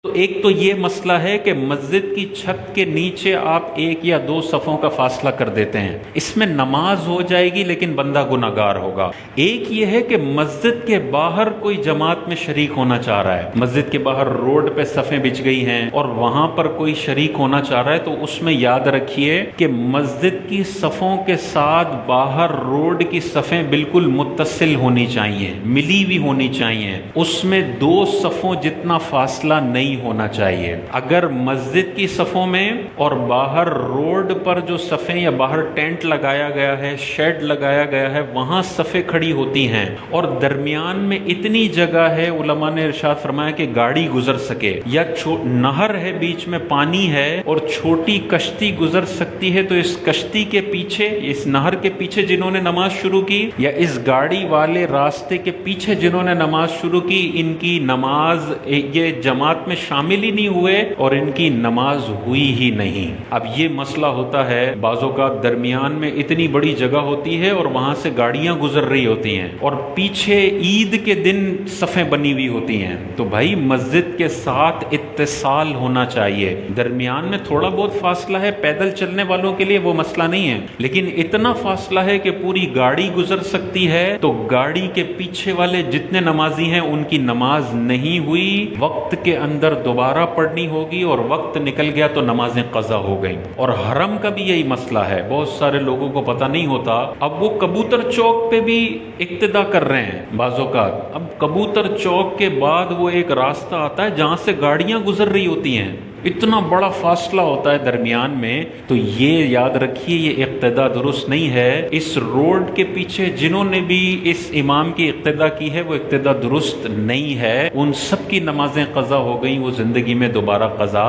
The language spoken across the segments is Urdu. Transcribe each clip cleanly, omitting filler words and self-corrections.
تو ایک تو یہ مسئلہ ہے کہ مسجد کی چھت کے نیچے آپ ایک یا دو صفوں کا فاصلہ کر دیتے ہیں، اس میں نماز ہو جائے گی لیکن بندہ گناہگار ہوگا۔ ایک یہ ہے کہ مسجد کے باہر کوئی جماعت میں شریک ہونا چاہ رہا ہے، مسجد کے باہر روڈ پہ صفیں بچھ گئی ہیں اور وہاں پر کوئی شریک ہونا چاہ رہا ہے، تو اس میں یاد رکھیے کہ مسجد کی صفوں کے ساتھ باہر روڈ کی صفیں بالکل متصل ہونی چاہیے، ملی ہوئی ہونی چاہیے، اس میں دو صفوں جتنا فاصلہ نہیں ہونا چاہیے۔ اگر مسجد کی صفوں میں اور باہر روڈ پر جو صفیں یا باہر ٹینٹ لگایا گیا ہے، شیڈ لگایا گیا ہے، وہاں صفیں کھڑی ہوتی ہیں اور درمیان میں اتنی جگہ ہے، علماء نے ارشاد فرمایا کہ گاڑی گزر سکے، یا نہر ہے، بیچ میں پانی ہے اور چھوٹی کشتی گزر سکتی ہے، تو اس کشتی کے پیچھے، اس نہر کے پیچھے جنہوں نے نماز شروع کی یا اس گاڑی والے راستے کے پیچھے جنہوں نے نماز شروع کی، ان کی نماز یہ جماعت میں شامل ہی نہیں ہوئے اور ان کی نماز ہوئی ہی نہیں۔ اب یہ مسئلہ ہوتا ہے، بعض اوقات درمیان میں اتنی بڑی جگہ ہوتی ہے اور وہاں سے گاڑیاں گزر رہی ہوتی ہیں اور پیچھے عید کے دن صفیں بنی ہوئی ہوتی ہیں، تو بھائی مسجد کے ساتھ اتصال ہونا چاہیے۔ درمیان میں تھوڑا بہت فاصلہ ہے، پیدل چلنے والوں کے لیے وہ مسئلہ نہیں ہے، لیکن اتنا فاصلہ ہے کہ پوری گاڑی گزر سکتی ہے، تو گاڑی کے پیچھے والے جتنے نمازی ہیں ان کی نماز نہیں ہوئی، وقت کے اندر دوبارہ پڑھنی ہوگی، اور وقت نکل گیا تو نمازیں قضا ہو گئیں۔ اور حرم کا بھی یہی مسئلہ ہے، بہت سارے لوگوں کو پتہ نہیں ہوتا، اب وہ کبوتر چوک پہ بھی اقتدا کر رہے ہیں بعض اوقات۔ اب کبوتر چوک کے بعد وہ ایک راستہ آتا ہے جہاں سے گاڑیاں گزر رہی ہوتی ہیں، اتنا بڑا فاصلہ ہوتا ہے درمیان میں، تو یہ یاد رکھیے یہ اقتدا درست نہیں ہے۔ اس روڈ کے پیچھے جنہوں نے بھی اس امام کی اقتدا کی ہے وہ اقتدا درست نہیں ہے، ان سب کی نمازیں قضا ہو گئیں، وہ زندگی میں دوبارہ قضا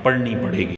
پڑھنی پڑے گی۔